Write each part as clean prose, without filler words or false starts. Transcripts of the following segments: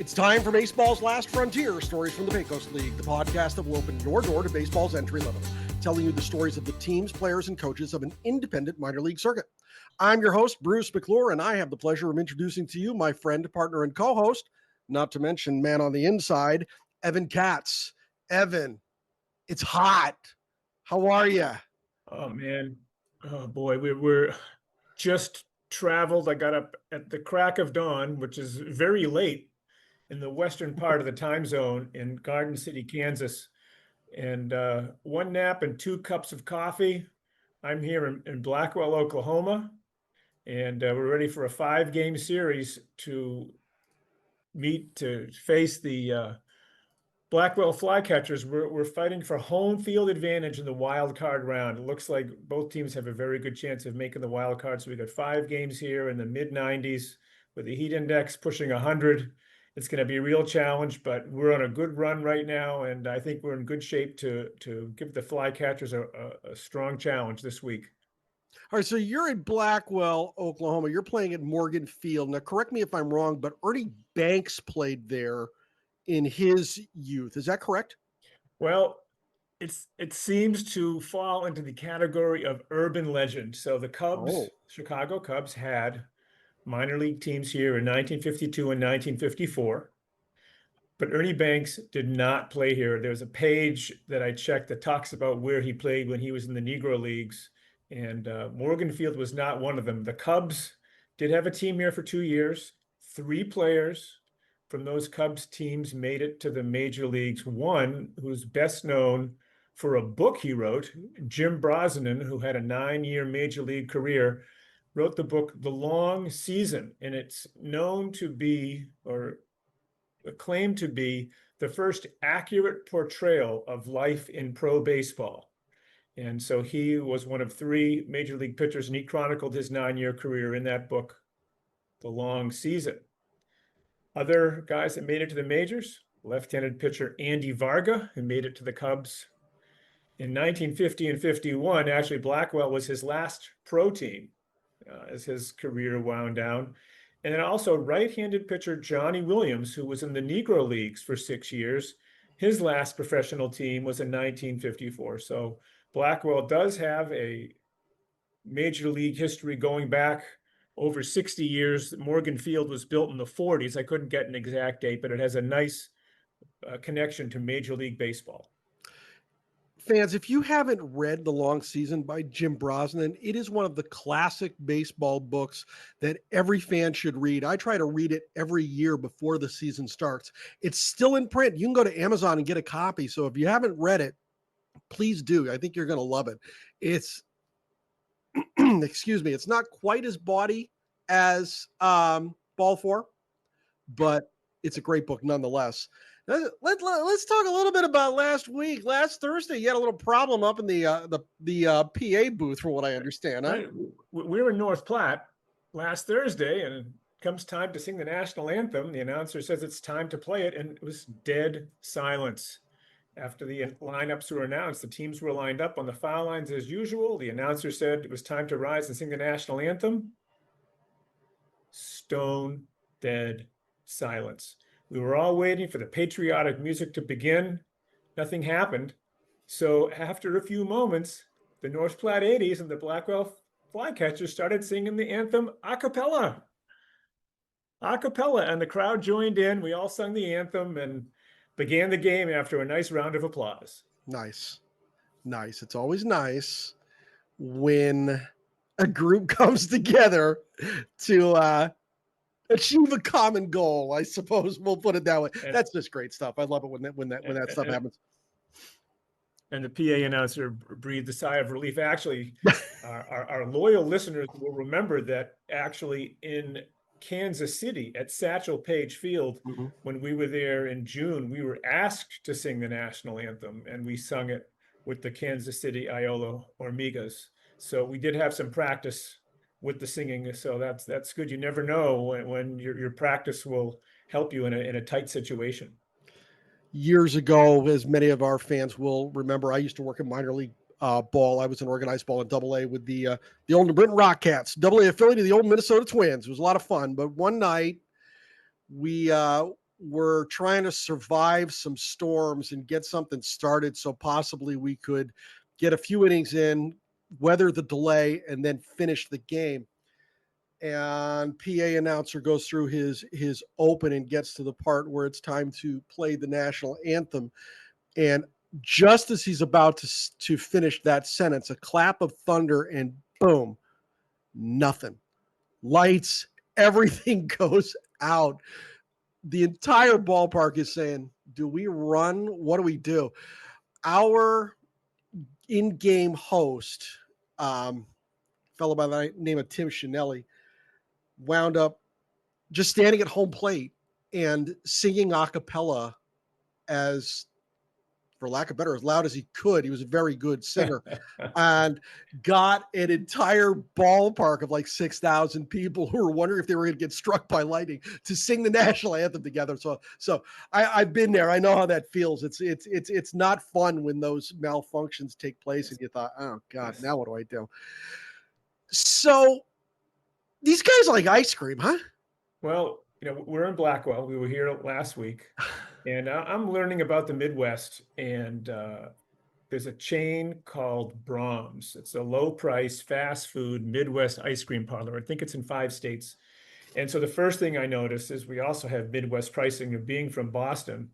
It's time for Baseball's Last Frontier, stories from the Pecos League, the podcast that will open your door to baseball's entry level, telling you the stories of the teams, players, and coaches of an independent minor league circuit. I'm your host, Bruce McClure, and I have the pleasure of introducing to you my friend, partner, and co-host, not to mention man on the inside, Evan Katz. Evan, it's hot. How are you? Oh, man. Oh, boy. We're just traveled. I got up at the crack of dawn, which is very late in the western part of the time zone in Garden City, Kansas. And one nap and 2 cups of coffee. I'm here in Blackwell, Oklahoma. And we're ready for a 5-game series to face the Blackwell Flycatchers. We're fighting for home field advantage in the wild card round. It looks like both teams have a very good chance of making the wild card. So we got 5 games here in the mid-90s with the heat index pushing 100. It's going to be a real challenge, but we're on a good run right now, and I think we're in good shape to give the Flycatchers a strong challenge this week. All right, so you're in Blackwell, Oklahoma. You're playing at Morgan Field. Now, correct me if I'm wrong, but Ernie Banks played there in his youth. Is that correct? Well, it seems to fall into the category of urban legend. So the Cubs, Chicago Cubs, had minor league teams here in 1952 and 1954. But Ernie Banks did not play here. There's a page that I checked that talks about where he played when he was in the Negro Leagues. And Morgan Field was not one of them. The Cubs did have a team here for 2 years. 3 players from those Cubs teams made it to the major leagues. One who's best known for a book he wrote, Jim Brosnan, who had a 9-year major league career, wrote the book The Long Season, and it's known to be, or claimed to be, the first accurate portrayal of life in pro baseball. And so he was one of 3 major league pitchers, and he chronicled his 9-year career in that book, The Long Season. Other guys that made it to the majors, left-handed pitcher Andy Varga, who made it to the Cubs in 1950 and 51. Actually, Blackwell was his last pro team as his career wound down. And then also right-handed pitcher Johnny Williams, who was in the Negro Leagues for 6 years. His last professional team was in 1954. So Blackwell does have a major league history going back over 60 years. Morgan Field was built in the 40s. I couldn't get an exact date, but it has a nice connection to Major League Baseball. Fans, if you haven't read The Long Season by Jim Brosnan, it is one of the classic baseball books that every fan should read. I try to read it every year before the season starts. It's still in print. You can go to Amazon and get a copy. So if you haven't read it, please do. I think you're going to love it. It's, excuse me, it's not quite as bawdy as Ball 4, but it's a great book nonetheless. Let's talk a little bit about last week. Last Thursday, you had a little problem up in the PA booth, from what I understand. Huh? Right. We were in North Platte last Thursday, and it comes time to sing the national anthem. The announcer says it's time to play it, and it was dead silence. After the lineups were announced, the teams were lined up on the foul lines as usual. The announcer said it was time to rise and sing the national anthem. Stone dead silence. We were all waiting for the patriotic music to begin. Nothing happened. So after a few moments, the North Platte 80s and the Blackwell Flycatchers started singing the anthem acapella. Acapella, and the crowd joined in. We all sung the anthem and began the game after a nice round of applause. Nice. It's always nice when a group comes together to achieve a common goal, I suppose we'll put it that way. That's just great stuff. I love it when that stuff happens. And the PA announcer breathed a sigh of relief. Actually, our loyal listeners will remember that actually in Kansas City at Satchel Paige Field, when we were there in June, we were asked to sing the national anthem, and we sung it with the Kansas City Iola Hormigas. So we did have some practice with the singing, so that's good. You never know when your practice will help you in a tight situation. Years ago, as many of our fans will remember, I used to work in minor league ball. I was in organized ball in Double-A with the old Britain Rock Cats, Double-A affiliate of the old Minnesota Twins. It was a lot of fun. But one night we were trying to survive some storms and get something started so possibly we could get a few innings in, weather the delay, and then finish the game. And PA announcer goes through his open and gets to the part where it's time to play the national anthem. And just as he's about to finish that sentence, a clap of thunder and boom, nothing. Lights, everything goes out. The entire ballpark is saying, do we run? What do we do? Our in-game host, fellow by the name of Tim Shinelli, wound up just standing at home plate and singing a cappella as, for lack of better, as loud as he could. He was a very good singer and got an entire ballpark of like 6,000 people who were wondering if they were going to get struck by lightning to sing the national anthem together. So I've been there. I know how that feels. It's not fun when those malfunctions take place and you thought, oh God, now what do I do? So these guys like ice cream, huh? Well, we're in Blackwell. We were here last week, and I'm learning about the Midwest. And there's a chain called Brahms. It's a low-price, fast food Midwest ice cream parlor. I think it's in 5 states. And so the first thing I noticed is we also have Midwest pricing. Of being from Boston,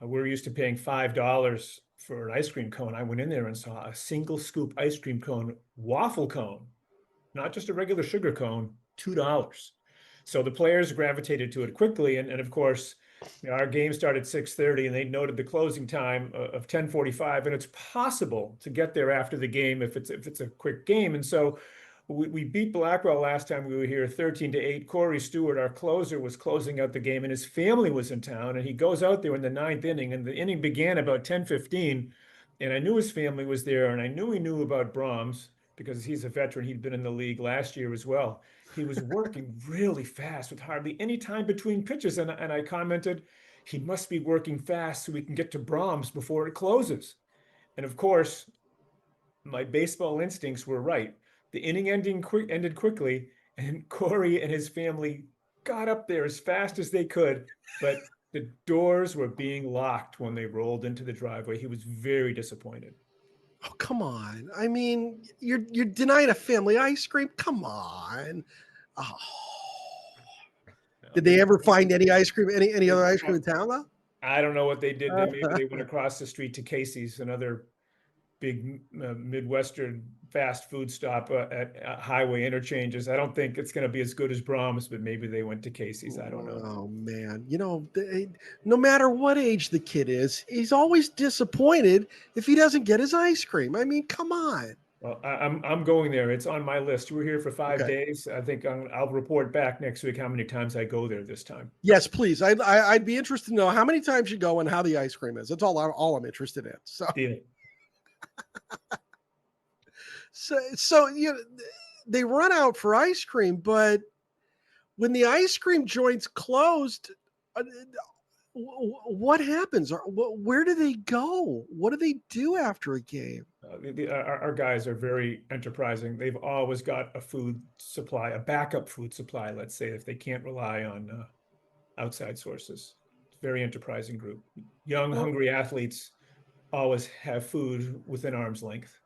we're used to paying $5 for an ice cream cone. I went in there and saw a single scoop ice cream cone, waffle cone, not just a regular sugar cone, $2. So the players gravitated to it quickly. And of course, our game started 6:30 and they noted the closing time of 10:45. And it's possible to get there after the game if it's a quick game. And so we beat Blackwell last time we were here 13-8. Corey Stewart, our closer, was closing out the game and his family was in town. And he goes out there in the 9th inning and the inning began about 10:15. And I knew his family was there and I knew he knew about Brahms because he's a veteran. He'd been in the league last year as well. He was working really fast with hardly any time between pitches. And I commented, he must be working fast so we can get to Brahms before it closes. And of course, my baseball instincts were right. The inning ended quickly, and Corey and his family got up there as fast as they could, but the doors were being locked when they rolled into the driveway. He was very disappointed. Oh, come on. I mean, you're denying a family ice cream? Come on. Oh. Did they ever find any ice cream, any other ice cream in town though? I don't know what they did. Maybe they went across the street to Casey's, another big Midwestern fast food stop at highway interchanges. I don't think it's going to be as good as Brahms, but maybe they went to Casey's. I don't know. Oh man, no matter what age the kid is, he's always disappointed if he doesn't get his ice cream. I mean, come on. Well, I'm going there. It's on my list. We're here for 5 Okay. days. I think I'll report back next week how many times I go there this time. Yes, please. I'd be interested to know how many times you go and how the ice cream is. That's all I'm interested in. So. Deal. So they run out for ice cream, but when the ice cream joint's closed, what happens? Where do they go? What do they do after a game? Our guys are very enterprising. They've always got a food supply, a backup food supply, let's say, if they can't rely on outside sources. Very enterprising group. Young, hungry athletes always have food within arm's length.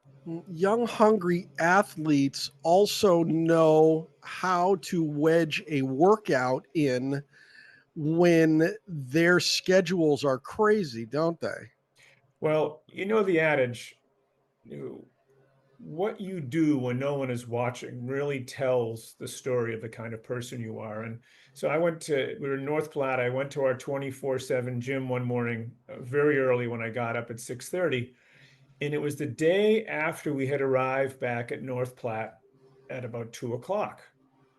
Young, hungry athletes also know how to wedge a workout in when their schedules are crazy, don't they? Well, the adage, what you do when no one is watching really tells the story of the kind of person you are. And so we were in North Platte. I went to our 24/7 gym one morning, very early when I got up at 6:30. And it was the day after we had arrived back at North Platte at about 2 o'clock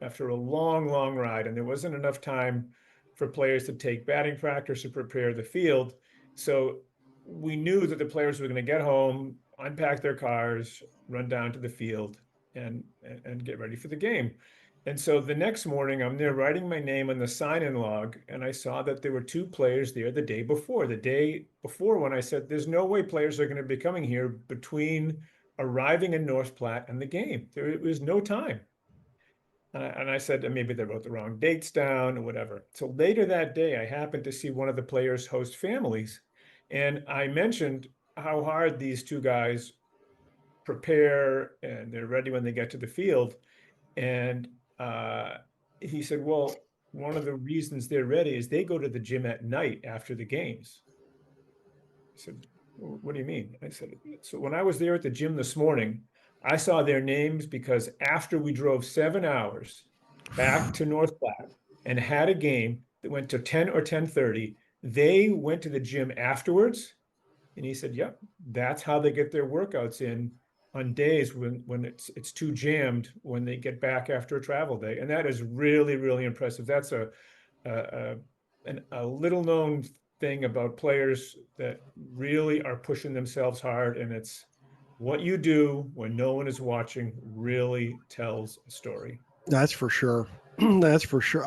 after a long, long ride. And there wasn't enough time for players to take batting practice or prepare the field. So we knew that the players were going to get home, unpack their cars, run down to the field and get ready for the game. And so the next morning I'm there writing my name on the sign-in log, and I saw that there were 2 players there the day before when I said, there's no way players are going to be coming here between arriving in North Platte and the game. There was no time. And I said, maybe they wrote the wrong dates down or whatever. So later that day, I happened to see one of the players host families. And I mentioned how hard these two guys prepare and they're ready when they get to the field. And he said, well, one of the reasons they're ready is they go to the gym at night after the games. I said, well, what do you mean? I said, so when I was there at the gym this morning, I saw their names because after we drove 7 hours back to North Platte and had a game that went to 10 or 10:30, they went to the gym afterwards. And he said, yep, that's how they get their workouts in on days when it's too jammed when they get back after a travel day. And that is really, really impressive. That's a little known thing about players that really are pushing themselves hard, and it's what you do when no one is watching really tells a story. That's for sure. That's for sure.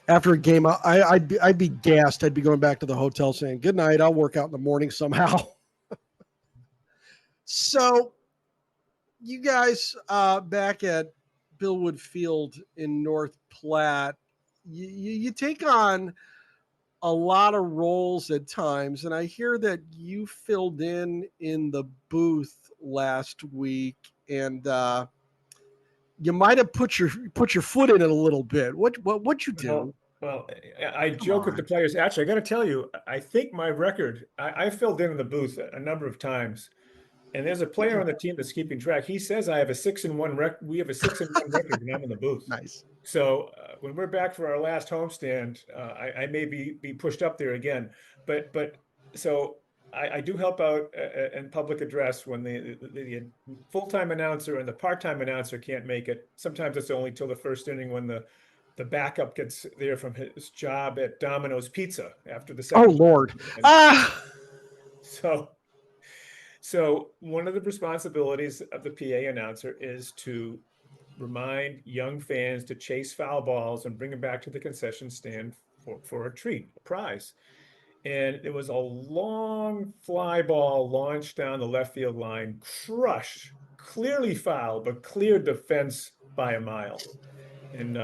After a game, I'd be gassed. I'd be going back to the hotel saying, "Good night. I'll work out in the morning somehow." So, you guys back at Billwood Field in North Platte, you take on a lot of roles at times, and I hear that you filled in the booth last week, and you might have put your foot in it a little bit. What you do? Well, I joke with the players. Actually, I got to tell you, I think my record. I filled in the booth a number of times, and there's a player on the team that's keeping track. He says I have a 6-1 record. We have a 6-1 record, and I'm in the booth. Nice. So when we're back for our last homestand, I may be pushed up there again. But so I do help out in public address when the full-time announcer and the part-time announcer can't make it. Sometimes it's only till the first inning when the backup gets there from his job at Domino's Pizza after the second. Oh Lord! So one of the responsibilities of the PA announcer is to remind young fans to chase foul balls and bring them back to the concession stand for a treat, a prize. And it was a long fly ball launched down the left field line, crushed, clearly foul, but cleared the fence by a mile. And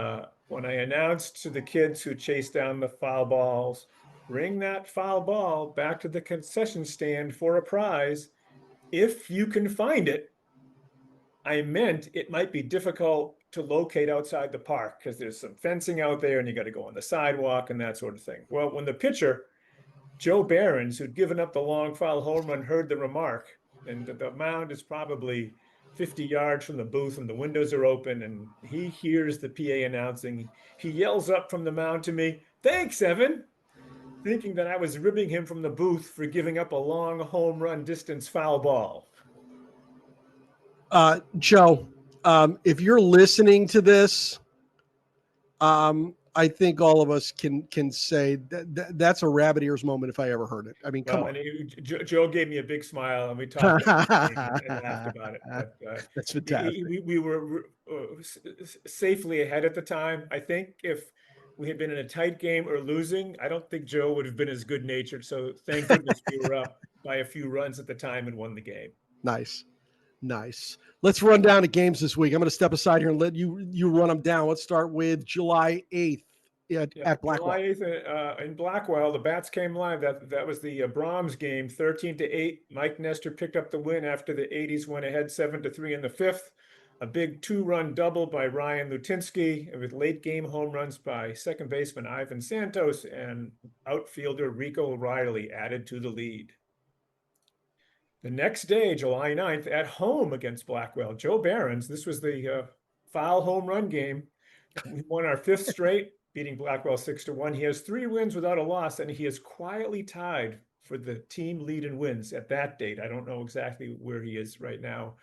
when I announced to the kids who chased down the foul balls, bring that foul ball back to the concession stand for a prize, if you can find it, I meant it might be difficult to locate outside the park because there's some fencing out there and you got to go on the sidewalk and that sort of thing. Well, when the pitcher, Joe Behrens, who'd given up the long foul home run, heard the remark, and the mound is probably 50 yards from the booth and the windows are open, and he hears the PA announcing, he yells up from the mound to me, "Thanks, Evan," thinking that I was ribbing him from the booth for giving up a long home run distance foul ball. Joe, if you're listening to this, I think all of us can say that's a rabbit ears moment if I ever heard it. I mean, come on. Joe gave me a big smile and we talked and laughed about it. But, that's fantastic. We were safely ahead at the time. I think if we had been in a tight game or losing, I don't think Joe would have been as good natured. So thank goodness we were up by a few runs at the time and won the game. Nice. Let's run down the games this week. I'm going to step aside here and let you run them down. Let's start with July 8th at Blackwell. July 8th in Blackwell, the Bats came live. That was the Brahms game, 13-8. Mike Nestor picked up the win after the 80s went ahead 7-3 in the fifth. A big 2-run double by Ryan Lutinsky with late game home runs by second baseman Ivan Santos and outfielder Rico Riley added to the lead. The next day, July 9th, at home against Blackwell, Joe Behrens, this was the foul home run game. We won our fifth straight, beating Blackwell 6-1. He has 3 wins without a loss, and he is quietly tied for the team lead in wins at that date. I don't know exactly where he is right now.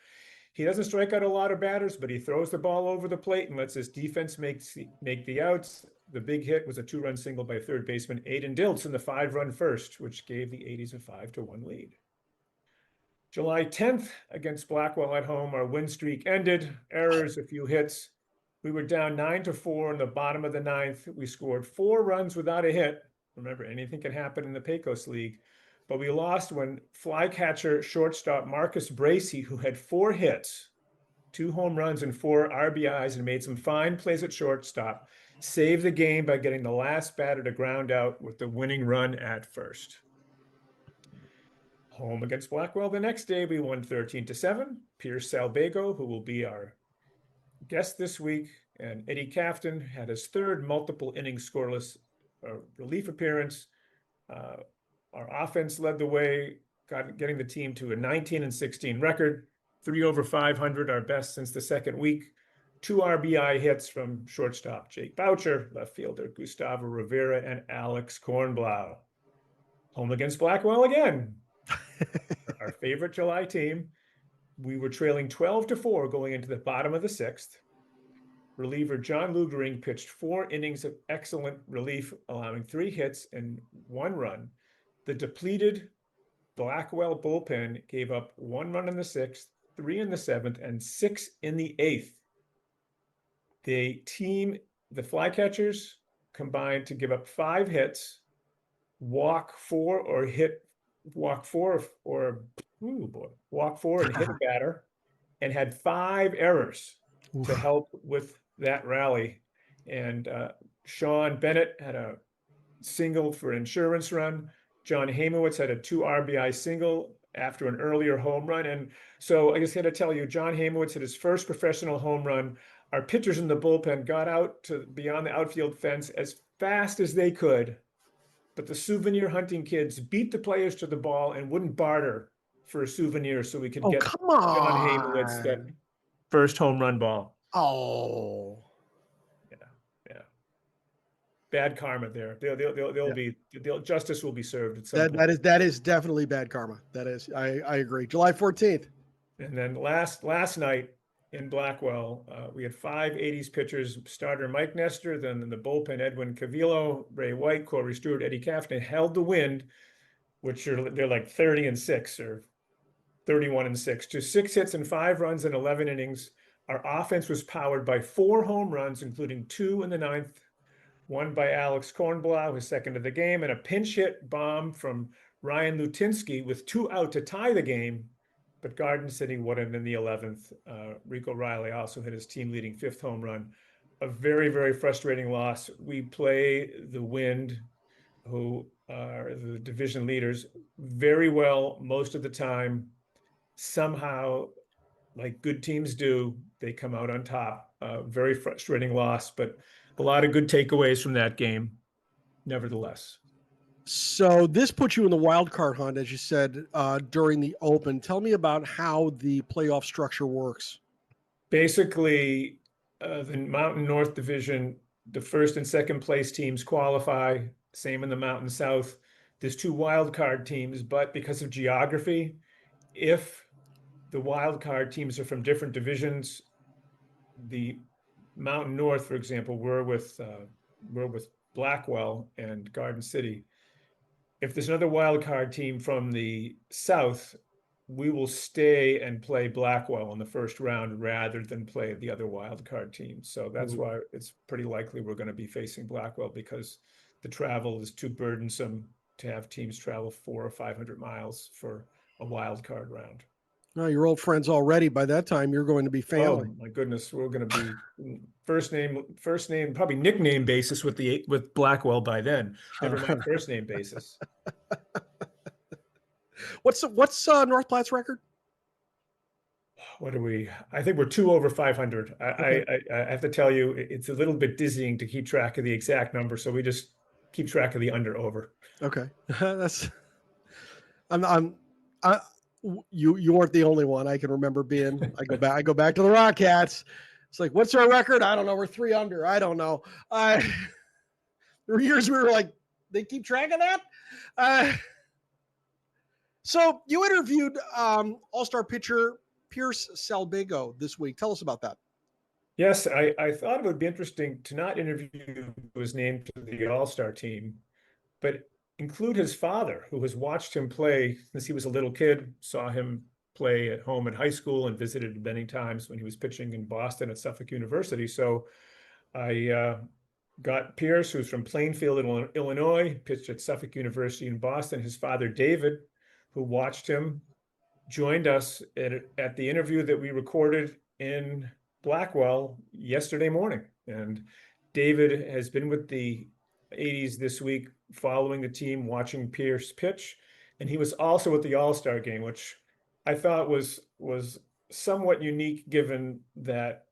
He doesn't strike out a lot of batters, but he throws the ball over the plate and lets his defense make the outs. The big hit was a 2-run single by third baseman Aiden Diltz in the 5-run first, which gave the 80s a 5-1 lead. July 10th against Blackwell at home, our win streak ended. Errors, a few hits. We were down 9-4 in the bottom of the 9th. We scored 4 runs without a hit. Remember, anything can happen in the Pecos League. But we lost when flycatcher shortstop Marcus Bracey, who had 4 hits, 2 home runs and 4 RBIs, and made some fine plays at shortstop. Saved the game by getting the last batter to ground out with the winning run at first. Home against Blackwell the next day, we won 13-7. Pierce Salbego, who will be our guest this week, and Eddie Kafton had his 3rd multiple inning scoreless relief appearance. Our offense led the way, getting the team to a 19-16 record, 3 over 500, our best since the second week. 2 RBI hits from shortstop Jake Boucher, left fielder Gustavo Rivera, and Alex Kornblau. Home against Blackwell again. Our favorite July team. We were trailing 12-4 going into the bottom of the 6th. Reliever John Lugering pitched 4 innings of excellent relief, allowing 3 hits and 1 run. The depleted Blackwell bullpen gave up 1 run in the 6th, 3 in the 7th, and 6 in the 8th. The Flycatchers combined to give up 5 hits, walk 4 and hit a batter, and had 5 errors to help with that rally. And Sean Bennett had a single for an insurance run. John Hamowitz had a 2 RBI single after an earlier home run. And so I just had to tell you, John Hamowitz hit his first professional home run. Our pitchers in the bullpen got out to beyond the outfield fence as fast as they could, but the souvenir hunting kids beat the players to the ball and wouldn't barter for a souvenir so we could get come on. John Hamowitz that first home run ball. Oh, yeah. Bad karma there. Justice will be served at some point. That is definitely bad karma. That is, I agree. July 14th. And then last night in Blackwell, we had 5 80s pitchers: starter Mike Nestor, then in the bullpen Edwin Cavillo, Ray White, Corey Stewart, Eddie Kafton held the wind, they're like 30-6 or 31-6 to 6 hits and 5 runs in 11 innings. Our offense was powered by 4 home runs, including 2 in the 9th, 1 by Alex Kornblau, his 2nd of the game, and a pinch hit bomb from Ryan Lutinsky with 2 out to tie the game. But Garden City won it in the 11th. Rico Riley also hit his team-leading 5th home run. A very, very frustrating loss. We play the Wind, who are the division leaders, very well most of the time. Somehow, like good teams do, they come out on top. Very frustrating loss, but a lot of good takeaways from that game, nevertheless. So this puts you in the wild card hunt, as you said, during the Open. Tell me about how the playoff structure works. Basically, the Mountain North Division, the 1st and 2nd place teams qualify. Same in the Mountain South. There's 2 wild card teams, but because of geography, if the wild card teams are from different divisions, the Mountain North, for example, we're with Blackwell and Garden City. If there's another wild card team from the South, we will stay and play Blackwell in the 1st round rather than play the other wild card team. So that's why it's pretty likely we're going to be facing Blackwell, because the travel is too burdensome to have teams travel 400 or 500 miles for a wild card round. No, you're old friends already. By that time, you're going to be family. Oh my goodness, we're going to be first name, probably nickname basis with Blackwell by then. Never mind first name basis. What's North Platte's record? What are we? I think we're 2 over 500. Okay. I have to tell you, it's a little bit dizzying to keep track of the exact number, so we just keep track of the under over. Okay, you weren't the only one. I can remember being. I go back to the Rockcats. It's like, what's our record? I don't know. We're 3 under. I don't know. There were years we were like, they keep track of that. So you interviewed All-Star pitcher Pierce Salbego this week. Tell us about that. Yes, I thought it would be interesting to not interview who was named to the All-Star team, but include his father, who has watched him play since he was a little kid, saw him play at home in high school and visited him many times when he was pitching in Boston at Suffolk University. So I got Pierce, who's from Plainfield, Illinois, pitched at Suffolk University in Boston. His father, David, who watched him, joined us at the interview that we recorded in Blackwell yesterday morning. And David has been with the 80s this week, following the team, watching Pierce pitch. And he was also at the All-Star game, which I thought was somewhat unique, given that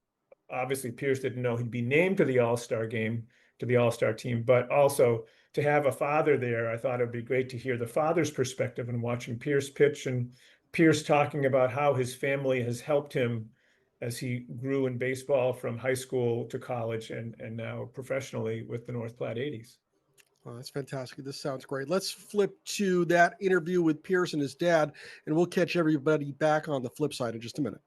obviously Pierce didn't know he'd be named to the All-Star game, to the All-Star team, but also to have a father there. I thought it'd be great to hear the father's perspective in watching Pierce pitch, and Pierce talking about how his family has helped him as he grew in baseball from high school to college and now professionally with the North Platte 80s. Oh, that's fantastic. This sounds great. Let's flip to that interview with Pierce and his dad, and we'll catch everybody back on the flip side in just a minute.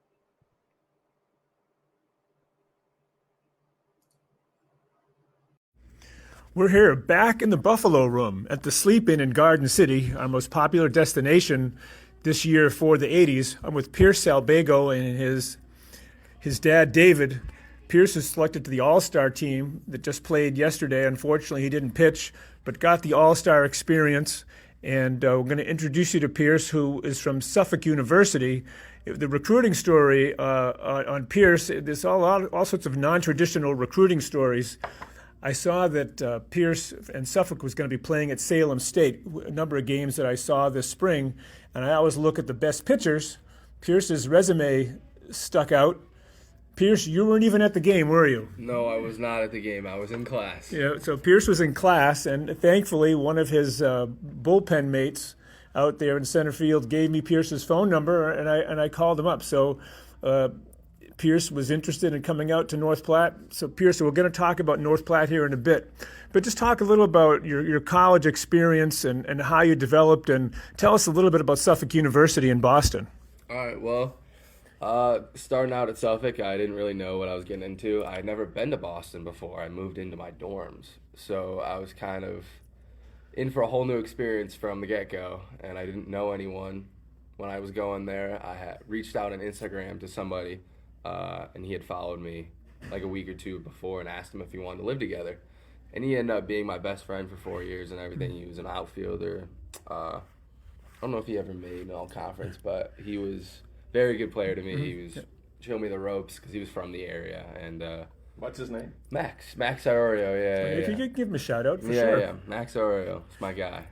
We're here back in the Buffalo Room at the Sleep Inn in Garden City, our most popular destination this year for the 80s. I'm with Pierce Salbego and his dad, David. Pierce is selected to the All-Star team that just played yesterday. Unfortunately, he didn't pitch, but got the All-Star experience. And we're going to introduce you to Pierce, who is from Suffolk University. The recruiting story on Pierce, there's all sorts of non-traditional recruiting stories. I saw that Pierce and Suffolk was going to be playing at Salem State, a number of games that I saw this spring, and I always look at the best pitchers. Pierce's resume stuck out. Pierce, you weren't even at the game, were you? No, I was not at the game. I was in class. Yeah, so Pierce was in class, and thankfully one of his bullpen mates out there in center field gave me Pierce's phone number, and I called him up. So Pierce was interested in coming out to North Platte. So Pierce, we're going to talk about North Platte here in a bit, but just talk a little about your college experience and how you developed, and tell us a little bit about Suffolk University in Boston. All right, well, starting out at Suffolk, I didn't really know what I was getting into. I had never been to Boston before. I moved into my dorms, so I was kind of in for a whole new experience from the get-go, and I didn't know anyone. When I was going there, I had reached out on Instagram to somebody, and he had followed me like a week or two before and asked him if he wanted to live together. And he ended up being my best friend for 4 years and everything. He was an outfielder. I don't know if he ever made an all-conference, but he was a very good player to me. He was showing me the ropes because he was from the area. And what's his name? Max Aurelio, yeah. If you could give him a shout-out, for sure. Yeah, Max Aurelio. It's my guy.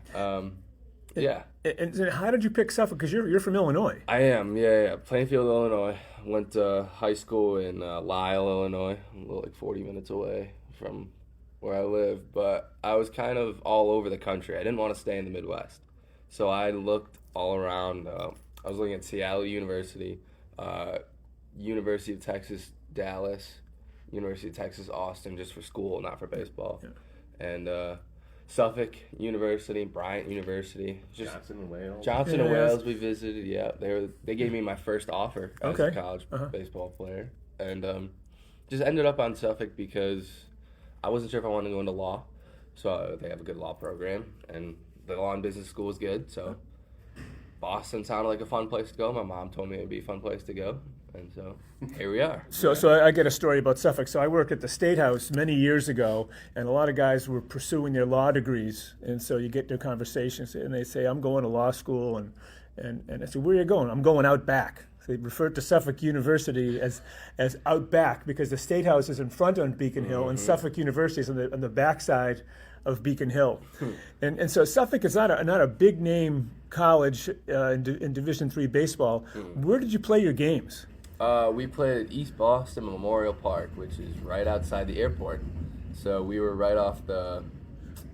Yeah. And how did you pick Suffolk? Because you're from Illinois. I am, yeah. Plainfield, Illinois. Went to high school in Lisle, Illinois, a little like 40 minutes away from where I live. But I was kind of all over the country. I didn't want to stay in the Midwest. So I looked all around. I was looking at Seattle University, University of Texas, Dallas, University of Texas, Austin, just for school, not for baseball. Yeah. And Suffolk University, Bryant University, just Johnson and Wales. We visited. Yeah, they gave me my first offer as a college baseball player, and just ended up on Suffolk because I wasn't sure if I wanted to go into law. So they have a good law program, and the law and business school is good. So Boston sounded like a fun place to go. My mom told me it'd be a fun place to go. And so here we are. So I get a story about Suffolk. So I worked at the State House many years ago, and a lot of guys were pursuing their law degrees. And so you get to conversations, and they say, I'm going to law school. And I said, where are you going? I'm going out back. So they referred to Suffolk University as out back because the State House is in front on Beacon Hill, and Suffolk University is on the backside of Beacon Hill. And so Suffolk is not a big name college in Division III baseball. Where did you play your games? We played at East Boston Memorial Park, which is right outside the airport. So we were right off the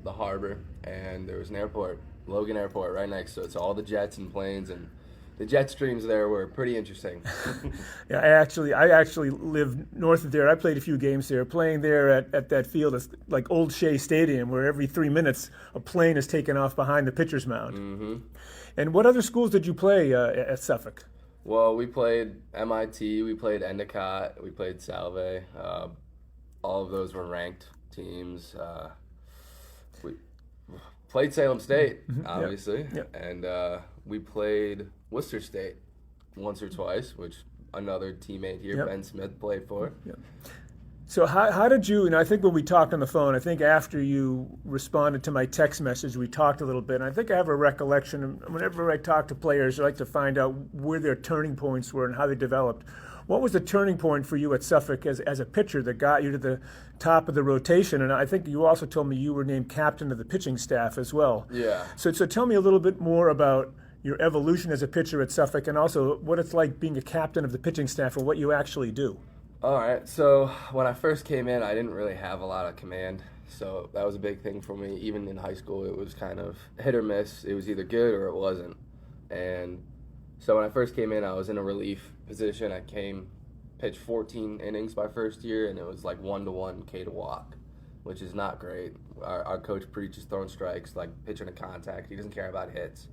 harbor, and there was an airport, Logan Airport, right next to it. So all the jets and planes, and the jet streams there were pretty interesting. Yeah, I actually lived north of there. I played a few games there. Playing there at that field is like Old Shea Stadium, where every 3 minutes a plane is taken off behind the pitcher's mound. Mm-hmm. And what other schools did you play at Suffolk? Well, we played MIT, we played Endicott, we played Salve. All of those were ranked teams. We played Salem State, obviously, and we played Worcester State once or twice, which another teammate here, Ben Smith, played for. So how did you, and I think when we talked on the phone, I think after you responded to my text message, we talked a little bit, and I think I have a recollection. Whenever I talk to players, I like to find out where their turning points were and how they developed. What was the turning point for you at Suffolk as a pitcher that got you to the top of the rotation? And I think you also told me you were named captain of the pitching staff as well. Yeah. So tell me a little bit more about your evolution as a pitcher at Suffolk, and also what it's like being a captain of the pitching staff and what you actually do. All right. So when I first came in, I didn't really have a lot of command. So that was a big thing for me. Even in high school, it was kind of hit or miss. It was either good or it wasn't. And so when I first came in, I was in a relief position. I pitched 14 innings my first year, and it was like 1-to-1 K to walk, which is not great. Our coach preaches throwing strikes, like pitching to contact. He doesn't care about hits.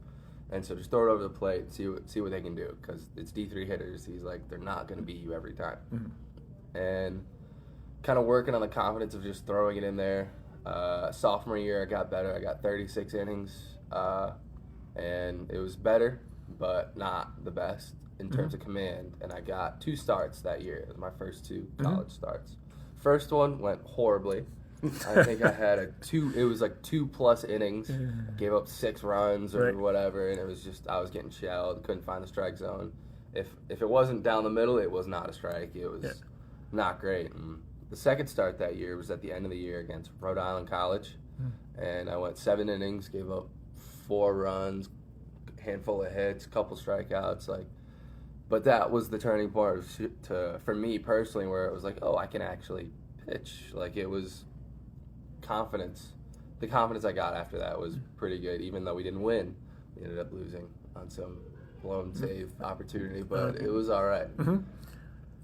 And so just throw it over the plate, see what they can do, because it's D3 hitters. He's like, they're not going to beat you every time. Mm-hmm. And kind of working on the confidence of just throwing it in there. Sophomore year, I got better. I got 36 innings, and it was better, but not the best in terms of command. And I got 2 starts that year. It was my first 2 college starts. First one went horribly. I think I had it was like 2+ innings. Gave up 6 runs or whatever, and it was just, I was getting shelled, couldn't find the strike zone. If it wasn't down the middle, it was not a strike. It was not great. And the second start that year was at the end of the year against Rhode Island College, and I went 7 innings, gave up 4 runs, handful of hits, couple strikeouts, but that was the turning point for me personally, where it was like, oh, I can actually pitch. Like, it was confidence. The confidence I got after that was pretty good, even though we didn't win. We ended up losing on some blown save opportunity, but it was all right.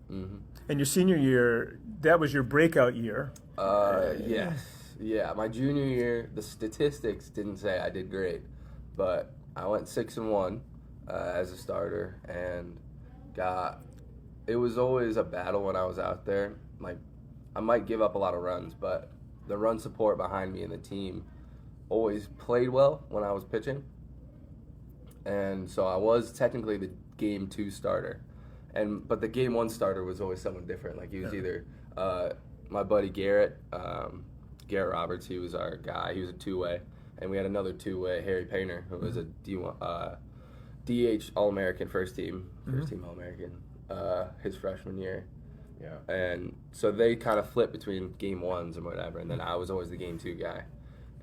And your senior year, that was your breakout year. Yes. Yeah, my junior year, the statistics didn't say I did great, but I went 6-1 as a starter, and it was always a battle when I was out there. Like, I might give up a lot of runs, but the run support behind me and the team always played well when I was pitching. And so I was technically the game 2 starter. But the game 1 starter was always someone different. Like, he was either my buddy Garrett Roberts, he was our guy. He was a 2-way. And we had another 2-way, Harry Painter, who was a DH All-American, first team All-American, his freshman year. Yeah. And so they kind of flipped between game 1s and whatever, and then I was always the game 2 guy.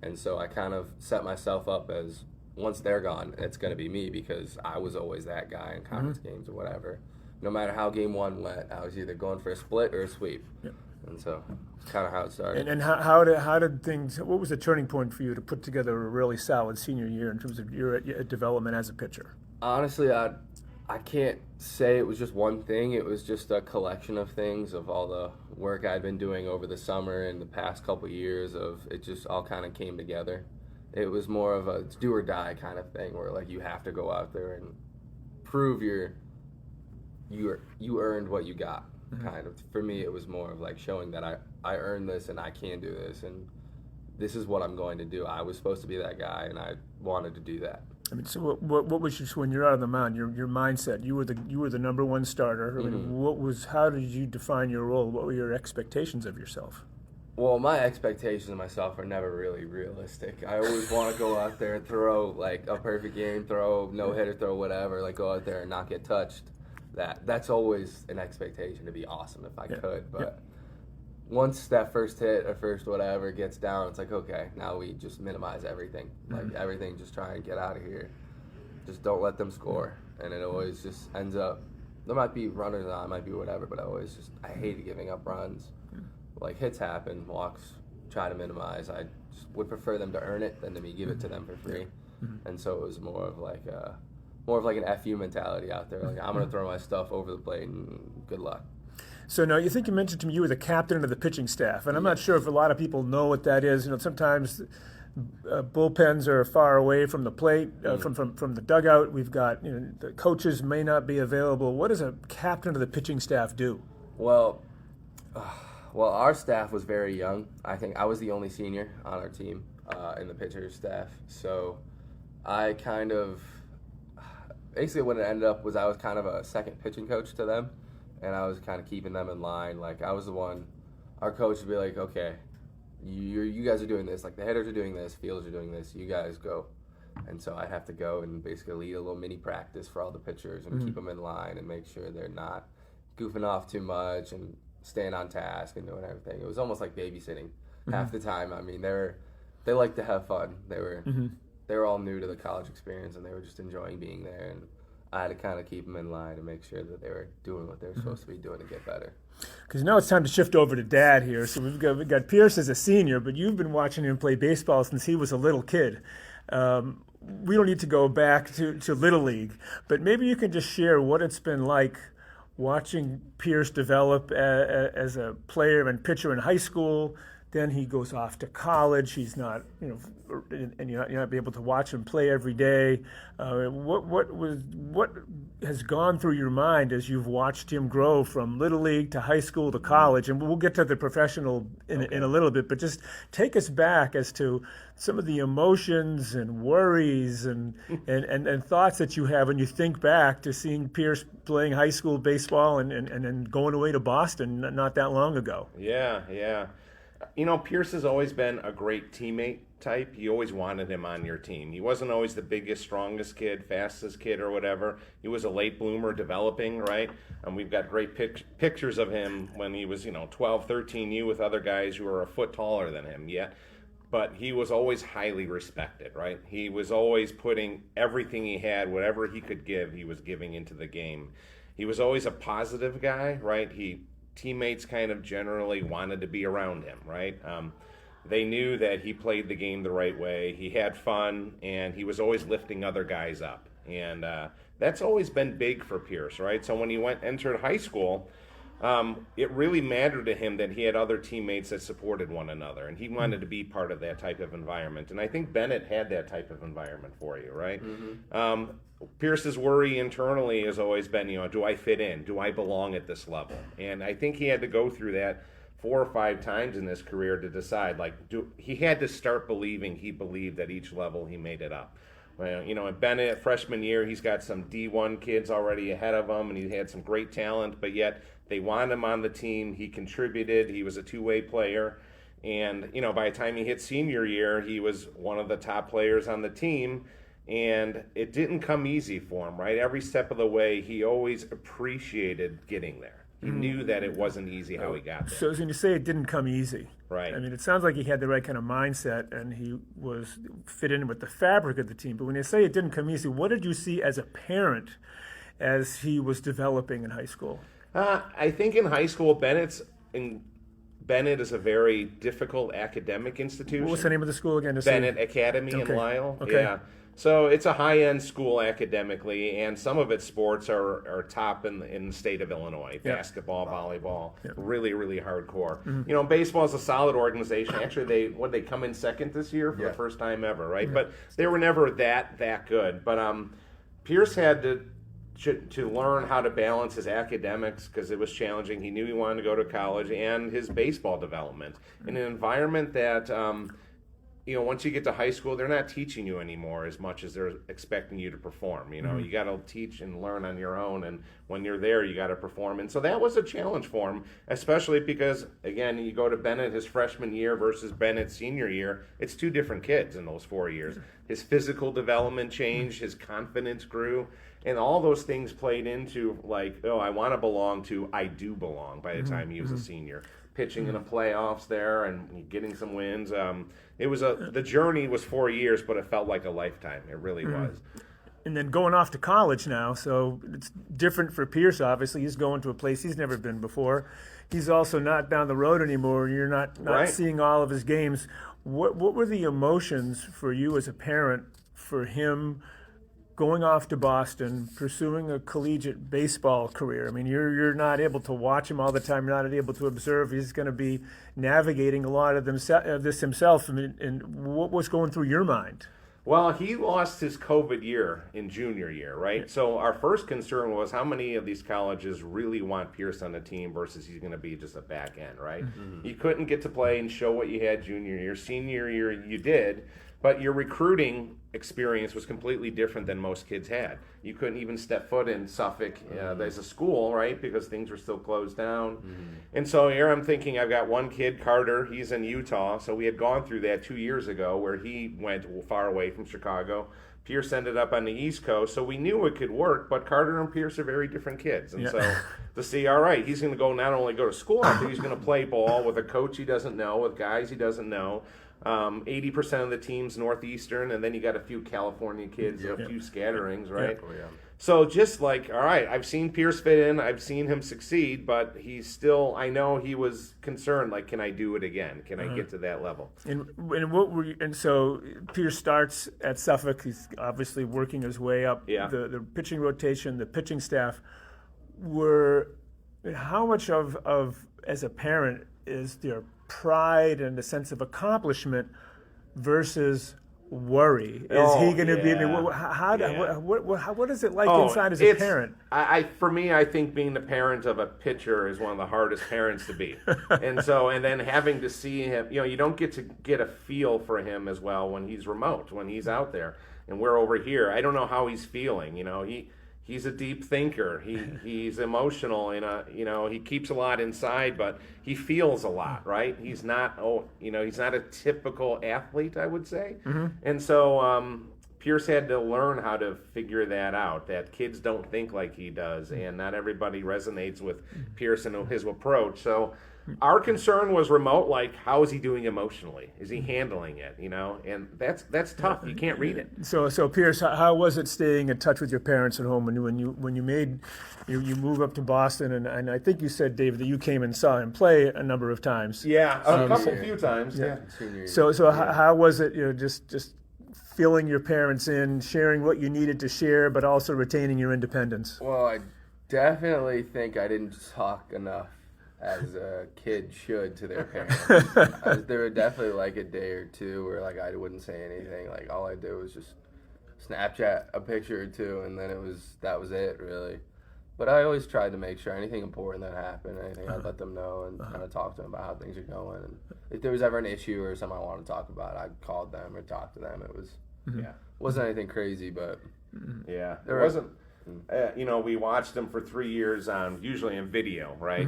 And so I kind of set myself up as, once they're gone, it's going to be me, because I was always that guy in conference games or whatever. No matter how game 1 went, I was either going for a split or a sweep. Yeah. And so that's kind of how it started. And how did things, what was the turning point for you to put together a really solid senior year in terms of your development as a pitcher? Honestly, I can't say it was just one thing. It was just a collection of things, of all the work I'd been doing over the summer and the past couple years. It just all kind of came together. It was more of a do or die kind of thing, where like you have to go out there and prove you earned what you got. Kind of. For me, it was more of like showing that I earned this and I can do this, and this is what I'm going to do. I was supposed to be that guy, and I wanted to do that. I mean, so what was when you're out on the mound, your mindset? You were the number 1 starter. I mean, how did you define your role? What were your expectations of yourself? Well, my expectations of myself are never really realistic. I always want to go out there and throw like a perfect game, throw no hitter, throw whatever, like go out there and not get touched. That's always an expectation, to be awesome if I could, but once that first hit or first whatever gets down, it's like, okay, now we just minimize everything. Like, everything, just try and get out of here. Just don't let them score. And it always just ends up, there might be runners on, might be whatever, but I hated giving up runs. Like, hits happen, walks, try to minimize. I just would prefer them to earn it than to me give it to them for free. And so it was more of like an FU mentality out there. Like, I'm going to throw my stuff over the plate and good luck. So now, you mentioned to me you were the captain of the pitching staff, and I'm not sure if a lot of people know what that is. Sometimes bullpens are far away from the plate, from the dugout. We've got, the coaches may not be available. What does a captain of the pitching staff do? Well, our staff was very young. I think I was the only senior on our team in the pitcher staff. So I kind of, basically what it ended up was I was kind of a second pitching coach to them. And I was kind of keeping them in line. Like, I was the one, our coach would be like, okay, you guys are doing this. Like, the hitters are doing this, fielders are doing this. You guys go. And so I have to go and basically lead a little mini practice for all the pitchers and keep them in line and make sure they're not goofing off too much and staying on task and doing everything. It was almost like babysitting half the time. I mean, they like to have fun. They were all new to the college experience, and they were just enjoying being there. And I had to kind of keep them in line and make sure that they were doing what they were supposed to be doing to get better. Because now it's time to shift over to Dad here. So we've got Pierce as a senior, but you've been watching him play baseball since he was a little kid. We don't need to go back to Little League, but maybe you can just share what it's been like watching Pierce develop as a player and pitcher in high school. Then he goes off to college. He's not, and you're not able to watch him play every day. What has gone through your mind as you've watched him grow from Little League to high school to college? And we'll get to the professional in a little bit, but just take us back as to some of the emotions and worries and thoughts that you have when you think back to seeing Pierce playing high school baseball and then going away to Boston not that long ago. Yeah. Pierce has always been a great teammate type. You always wanted him on your team. He wasn't always the biggest, strongest kid, fastest kid or whatever. He was a late bloomer developing, right? And we've got great pictures of him when he was, 12, 13 U with other guys who were a foot taller than him yet. But he was always highly respected, right? He was always putting everything he had, whatever he could give, he was giving into the game. He was always a positive guy, right? Teammates kind of generally wanted to be around him, right? They knew that he played the game the right way. He had fun, and he was always lifting other guys up. And that's always been big for Pierce, right? So when he entered high school, it really mattered to him that he had other teammates that supported one another, and he wanted to be part of that type of environment. And I think Bennett had that type of environment for you, right? Pierce's worry internally has always been, do I fit in? Do I belong at this level? And I think he had to go through that 4 or 5 times in his career to decide, he had to start believing he believed at each level he made it up. Well, in Bennett, freshman year, he's got some D1 kids already ahead of him, and he had some great talent, but yet they wanted him on the team. He contributed. He was a two-way player. And, by the time he hit senior year, he was one of the top players on the team. And it didn't come easy for him, right? Every step of the way, he always appreciated getting there. He knew that it wasn't easy how he got there. So when you say it didn't come easy, right? I mean, it sounds like he had the right kind of mindset and he was fit in with the fabric of the team. But when you say it didn't come easy, what did you see as a parent as he was developing in high school? I think in high school, Bennett is a very difficult academic institution. What's the name of the school again? Bennett Academy in Lisle. Okay. Yeah. So it's a high-end school academically, and some of its sports are top in the state of Illinois. Basketball, volleyball, really, really hardcore. Baseball is a solid organization. Actually, they come in second this year for the first time ever, right? But they were never that good. But Pierce had to learn how to balance his academics because it was challenging. He knew he wanted to go to college, and his baseball development in an environment that once you get to high school, they're not teaching you anymore as much as they're expecting you to perform. You got to teach and learn on your own, and when you're there, you got to perform. And so that was a challenge for him, especially because, again, you go to Bennett his freshman year versus Bennett's senior year, it's 2 different kids in those 4 years. His physical development changed, his confidence grew, and all those things played into, I want to belong to I do belong by the time he was a senior. Pitching in the playoffs there and getting some wins. The journey was 4 years, but it felt like a lifetime. It really was. And then going off to college now, so it's different for Pierce, obviously. He's going to a place he's never been before. He's also not down the road anymore. You're not seeing all of his games. What were the emotions for you as a parent for him going off to Boston, pursuing a collegiate baseball career? I mean, you're not able to watch him all the time. You're not able to observe. He's going to be navigating a lot of this himself. And what was going through your mind? Well, he lost his COVID year in junior year, right? Yeah. So our first concern was how many of these colleges really want Pierce on the team versus he's going to be just a back end, right? You couldn't get to play and show what you had junior year. Senior year, you did. But your recruiting experience was completely different than most kids had. You couldn't even step foot in Suffolk as a school, right? Because things were still closed down. And so here I'm thinking, I've got one kid, Carter, he's in Utah. So we had gone through that 2 years ago where he went far away from Chicago. Pierce ended up on the East Coast, so we knew it could work, but Carter and Pierce are very different kids. And so to see, all right, he's going to go not only go to school, but he's going to play ball with a coach he doesn't know, with guys he doesn't know. 80% of the team's Northeastern, and then you got a few California kids, a few scatterings, right? So just like, all right, I've seen Pierce fit in, I've seen him succeed, but he's still, I know he was concerned, like, can I do it again? Can I get to that level? And so Pierce starts at Suffolk. He's obviously working his way up the pitching rotation, the pitching staff. How much of as a parent is there pride and a sense of accomplishment versus worry? Is he going to be? I mean, what is it like inside as a parent? For me, I think being the parent of a pitcher is one of the hardest parents to be, and then having to see him, you don't get to get a feel for him as well when he's remote, when he's out there, and we're over here. I don't know how he's feeling. He's a deep thinker. He's emotional, and he keeps a lot inside, but he feels a lot, right? He's not he's not a typical athlete, I would say. And so Pierce had to learn how to figure that out. That kids don't think like he does, and not everybody resonates with Pierce and his approach. So our concern was remote, like, how is he doing emotionally? Is he handling it? And that's tough. You can't read it. So Pierce, how was it staying in touch with your parents at home when you made you move up to Boston? And I think you said, David, that you came and saw him play a number of times. Yeah, a few times. Yeah. So how was it? Just filling your parents in, sharing what you needed to share, but also retaining your independence. Well, I definitely think I didn't talk enough as a kid should to their parents. There were definitely like a day or two where like I wouldn't say anything. Like all I did was just Snapchat a picture or two, and then that was it really. But I always tried to make sure anything important that happened, anything I'd let them know and kind of talk to them about how things are going. And if there was ever an issue or something I wanted to talk about, I called them or talked to them. It was wasn't anything crazy, but it wasn't. We watched them for 3 years usually in video, right?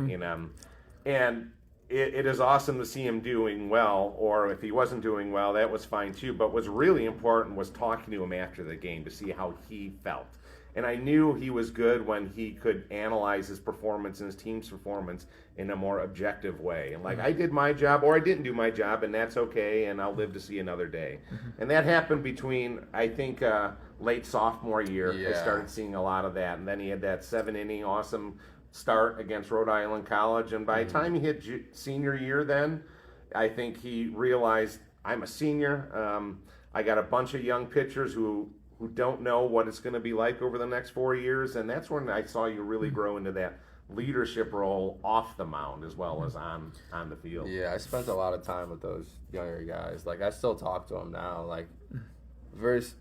And it is awesome to see him doing well, or if he wasn't doing well, that was fine too. But what's really important was talking to him after the game to see how he felt. And I knew he was good when he could analyze his performance and his team's performance in a more objective way. And like, I did my job or I didn't do my job, and that's okay, and I'll live to see another day. And that happened between, I think, late sophomore year. I started seeing a lot of that. And then he had that 7-inning awesome start against Rhode Island College. And by the time he hit senior year then, I think he realized, I'm a senior. I got a bunch of young pitchers who don't know what it's going to be like over the next 4 years. And that's when I saw you really grow into that leadership role off the mound as well as on the field. Yeah, I spent a lot of time with those younger guys. Like, I still talk to them now. Like, versus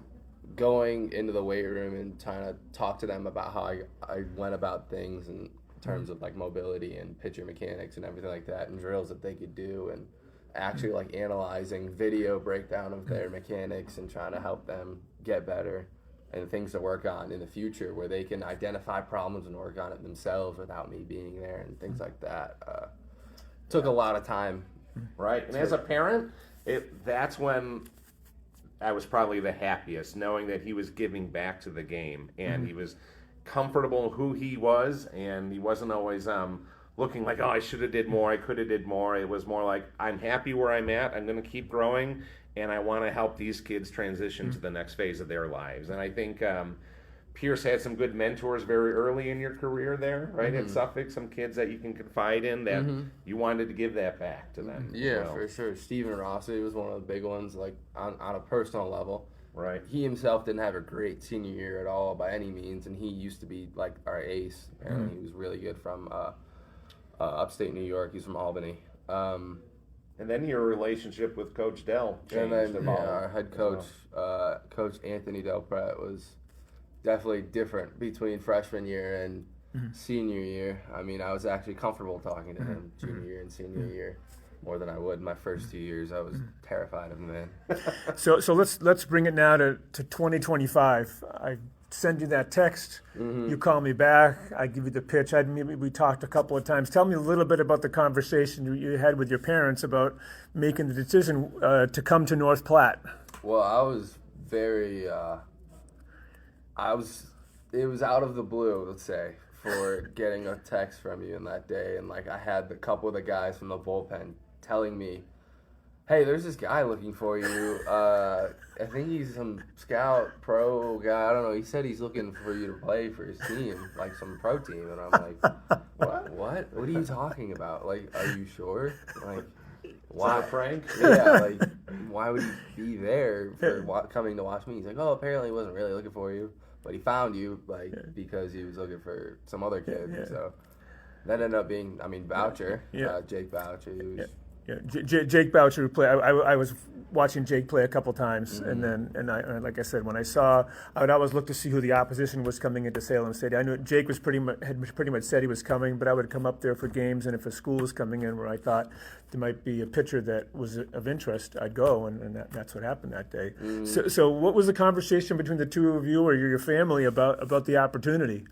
going into the weight room and trying to talk to them about how I went about things in terms of, like, mobility and pitcher mechanics and everything like that, and drills that they could do, and actually, like, analyzing video breakdown of their mechanics and trying to help them get better and things to work on in the future where they can identify problems and work on it themselves without me being there and things like that. Took a lot of time. Right. And as a parent, that's when I was probably the happiest, knowing that he was giving back to the game and he was comfortable who he was, and he wasn't always looking like, oh, I should have did more, I could have did more. It was more like, I'm happy where I'm at, I'm going to keep growing, and I want to help these kids transition to the next phase of their lives. And I think Pierce had some good mentors very early in your career there, right, at Suffolk, some kids that you can confide in that you wanted to give that back to them. Yeah, for sure. Stephen Rossi was one of the big ones, like on a personal level. Right. He himself didn't have a great senior year at all by any means, and he used to be like our ace. Apparently he was really good from upstate New York. He's from Albany. And then your relationship with Coach Dell changed. And then our head coach, Coach Anthony Del Pret, was definitely different between freshman year and senior year. I mean, I was actually comfortable talking to him junior year and senior year. more than I would. My first 2 years, I was terrified of him, man. So let's bring it now to 2025. I send you that text. You call me back. I give you the pitch. We talked a couple of times. Tell me a little bit about the conversation you had with your parents about making the decision to come to North Platte. Well, I was very. It was out of the blue, let's say, for getting a text from you in that day, and like I had a couple of the guys from the bullpen telling me, hey, there's this guy looking for you. I think he's some scout pro guy. I don't know. He said he's looking for you to play for his team, like some pro team. And I'm like, what? What are you talking about? Like, are you sure? Like, why, Frank? Yeah, like, why would he be there for coming to watch me? He's like, oh, apparently he wasn't really looking for you, but he found you, like, because he was looking for some other kid. Yeah. So that ended up being, Boucher, Jake Boucher. He was. Yeah, Jake Boucher who played. I was watching Jake play a couple times, and I like I said, when I would always look to see who the opposition was coming into Salem City. I knew Jake was had pretty much said he was coming, but I would come up there for games, and if a school was coming in where I thought there might be a pitcher that was of interest, I'd go, and that's what happened that day. So what was the conversation between the two of you or your family about the opportunity?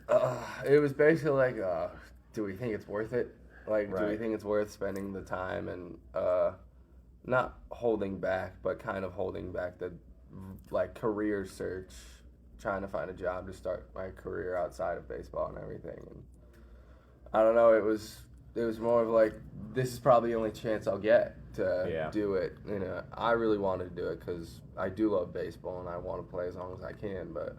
It was basically like, do we think it's worth it? Like, Right. do we think it's worth spending the time and not holding back, but kind of holding back the career search, trying to find a job to start my career outside of baseball and everything. And I don't know. It was more of like, this is probably the only chance I'll get to do it. You know, I really wanted to do it because I do love baseball and I want to play as long as I can, but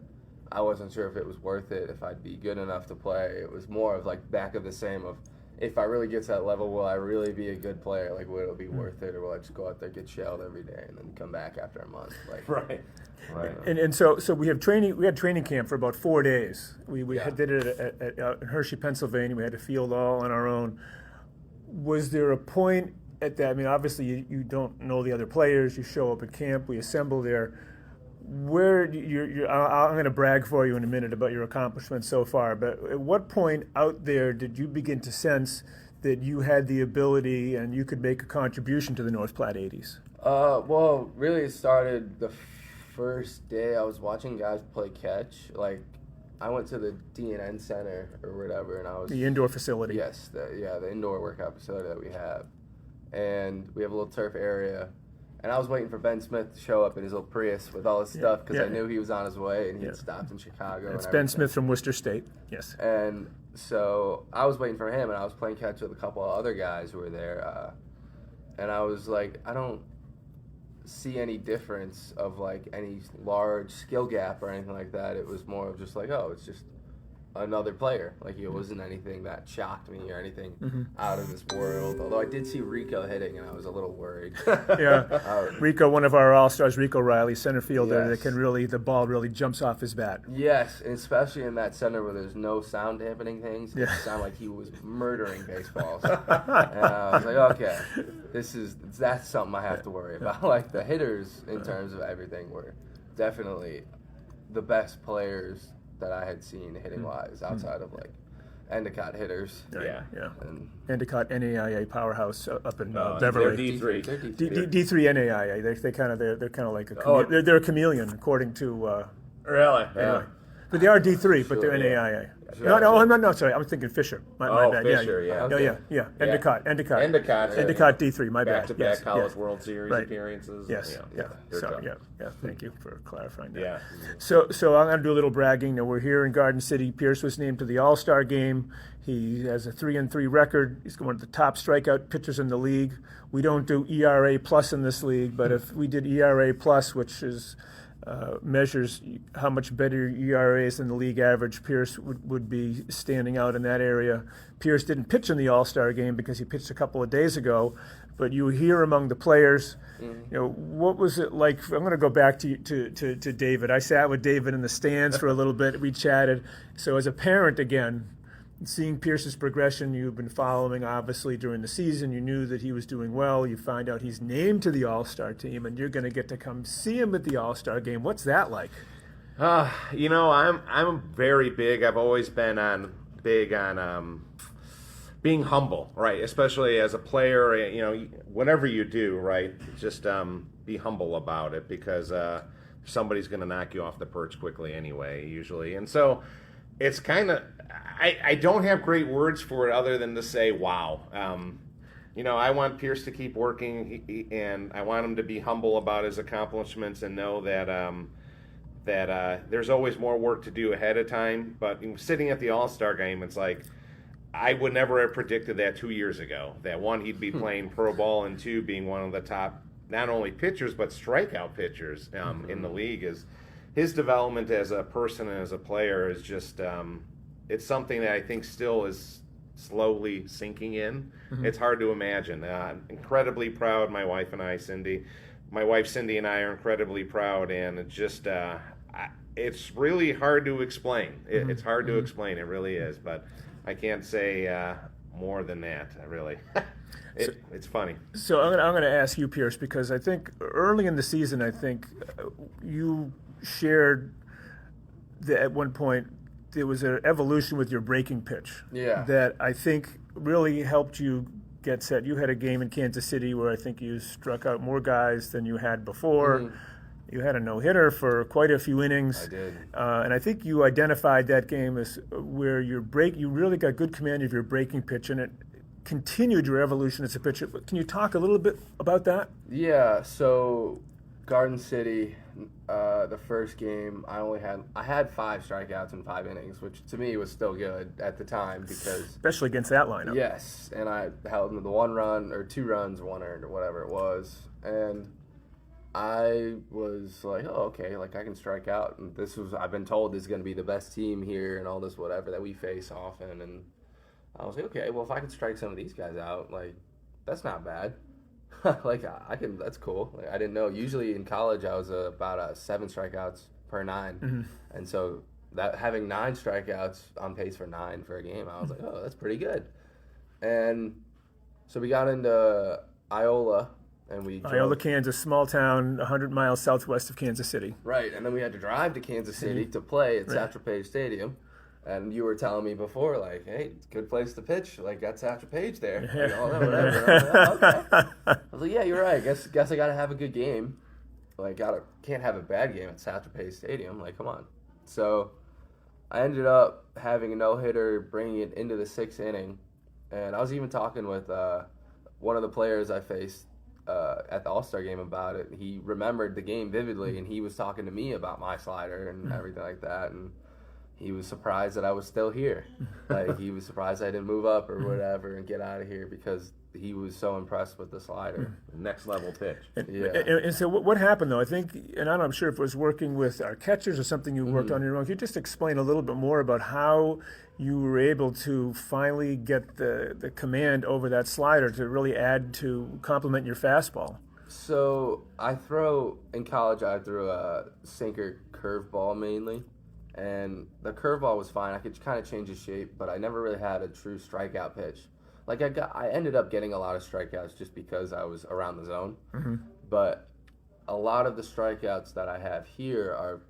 I wasn't sure if it was worth it, if I'd be good enough to play. It was more of like back of the same of, if I really get to that level, will I really be a good player? Like, will it be worth it, or will I just go out there, get shelled every day, and then come back after a month? Like, Right. And so we have training. We had training camp for about 4 days. We did it at Hershey, Pennsylvania. We had to field all on our own. Was there a point at that? I mean, obviously you don't know the other players. You show up at camp. We assemble there. Where I'm going to brag for you in a minute about your accomplishments so far, but at what point out there did you begin to sense that you had the ability and you could make a contribution to the North Platte 80s? Well, really it started the first day I was watching guys play catch. Like, I went to the D&N Center or whatever, and I was... The indoor facility. Yes, the indoor workout facility that we have. And we have a little turf area. And I was waiting for Ben Smith to show up in his little Prius with all his stuff because I knew he was on his way and he had stopped in Chicago. It's Ben Smith from Worcester State, yes. And so I was waiting for him, and I was playing catch with a couple of other guys who were there. And I was like, I don't see any difference of like any large skill gap or anything like that. It was more of just like, oh, it's just another player. Like, it wasn't anything that shocked me or anything out of this world. Although I did see Rico hitting, and I was a little worried. Rico, one of our all-stars, Rico Riley, center fielder, that can really, the ball really jumps off his bat. Yes, and especially in that center where there's no sound dampening things. It sounded like he was murdering baseballs. And I was like, okay, that's something I have to worry about. Like, the hitters, in terms of everything, were definitely the best players that I had seen hitting-wise outside of, like, Endicott hitters. Yeah. And Endicott NAIA powerhouse up in Beverly. They're D3. D3 NAIA. They're kind of like they're a chameleon, according to. Really? Anyway. But they are D3, but they're NAIA. Sure. No, sorry. I'm thinking Fisher. My bad. Fisher, Yeah. Endicott D3. My bad. Back-to-back college World Series appearances. Yes. Yeah. So thank you for clarifying that. Yeah. So I'm going to do a little bragging. Now, we're here in Garden City. Pierce was named to the All-Star game. He has a 3-3 record. He's one of the top strikeout pitchers in the league. We don't do ERA plus in this league, but if we did ERA plus, which is measures how much better ERA is than the league average, Pierce would be standing out in that area. Pierce didn't pitch in the All-Star game because he pitched a couple of days ago, but you hear among the players, what was it like? I'm going to go back to David. I sat with David in the stands for a little bit. We chatted. So as a parent, again, seeing Pierce's progression, you've been following obviously during the season. You knew that he was doing well. You find out he's named to the All-Star team, and you're going to get to come see him at the All-Star game. What's that like? I'm very big. I've always been big on being humble, right? Especially as a player, you know, whatever you do, right? Just be humble about it, because somebody's going to knock you off the perch quickly anyway, usually. And so it's kind of, I don't have great words for it other than to say, wow. You know, I want Pierce to keep working, and I want him to be humble about his accomplishments and know that there's always more work to do ahead of time. But sitting at the All-Star game, it's like, I would never have predicted that 2 years ago. That one, he'd be playing pro ball, and two, being one of the top, not only pitchers, but strikeout pitchers in the league. Is his development as a person and as a player is just, it's something that I think still is slowly sinking in. It's hard to imagine. Incredibly proud, my wife and I, Cindy. My wife Cindy and I are incredibly proud, and it's just, it's really hard to explain. It's hard to explain, it really is, but I can't say more than that, really. It's funny. So I'm going to ask you, Pierce, because I think early in the season, I think you shared that at one point there was an evolution with your breaking pitch. Yeah. That I think really helped you get set. You had a game in Kansas City where I think you struck out more guys than you had before. You had a no-hitter for quite a few innings. I did. And I think you identified that game as where you really got good command of your breaking pitch, and it continued your evolution as a pitcher. Can you talk a little bit about that? Yeah, so Garden City, the first game, I had 5 strikeouts in 5 innings, which to me was still good at the time, because especially against that lineup. Yes, and I held them to the 1 run or 2 runs, 1 earned or whatever it was, and I was like, oh, okay, like I can strike out, and I've been told this is going to be the best team here and all this whatever that we face often, and I was like, okay, well, if I can strike some of these guys out, like, that's not bad. Like, that's cool. Like, I didn't know. Usually in college, I was about 7 strikeouts per 9. And so that having 9 strikeouts on pace for 9 for a game, I was like, oh, that's pretty good. And so we got into Iola, and Iola, Kansas, small town, 100 miles southwest of Kansas City. Right, and then we had to drive to Kansas City to play at Satchel Paige Stadium. And you were telling me before, like, hey, it's a good place to pitch. Like, got Satchel Paige there. Like, oh, no, whatever. I was like, oh, okay. I was like, yeah, you're right. Guess I got to have a good game. Like, can't have a bad game at Satchel Paige Stadium. Like, come on. So I ended up having a no-hitter, bringing it into the 6th inning. And I was even talking with one of the players I faced at the All-Star game about it. He remembered the game vividly, and he was talking to me about my slider and everything like that. And he was surprised that I was still here. Like, he was surprised I didn't move up or whatever and get out of here, because he was so impressed with the slider. Next level pitch. And so what happened, though? I think, and I'm not sure if it was working with our catchers or something you worked on your own. Can you just explain a little bit more about how you were able to finally get the command over that slider to really add to complement your fastball? So in college, I threw a sinker curveball mainly. And the curveball was fine. I could kind of change the shape, but I never really had a true strikeout pitch. Like, I ended up getting a lot of strikeouts just because I was around the zone. But a lot of the strikeouts that I have here are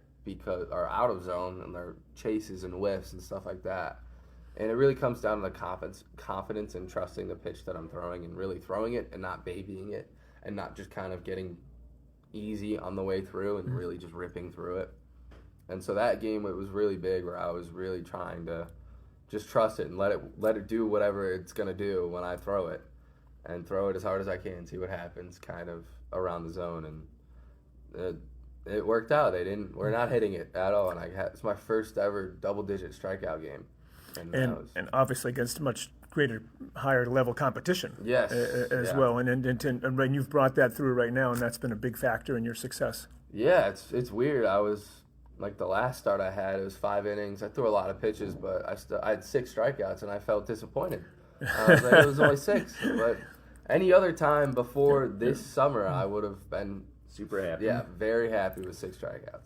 out of zone, and they're chases and whiffs and stuff like that. And it really comes down to the confidence and trusting the pitch that I'm throwing, and really throwing it and not babying it, and not just kind of getting easy on the way through and really just ripping through it. And so that game, it was really big, where I was really trying to just trust it and let it do whatever it's going to do when I throw it, and throw it as hard as I can, see what happens kind of around the zone. And it worked out. We're not hitting it at all. And it's my first ever double-digit strikeout game. And obviously against much greater, higher level competition. Yes. As well. And you've brought that through right now, and that's been a big factor in your success. Yeah, it's weird. I was, like, the last start I had, it was 5 innings. I threw a lot of pitches, but I had 6 strikeouts, and I felt disappointed. I was like, it was only 6. But any other time before this summer, I would have been super happy. Yeah, very happy with 6 strikeouts.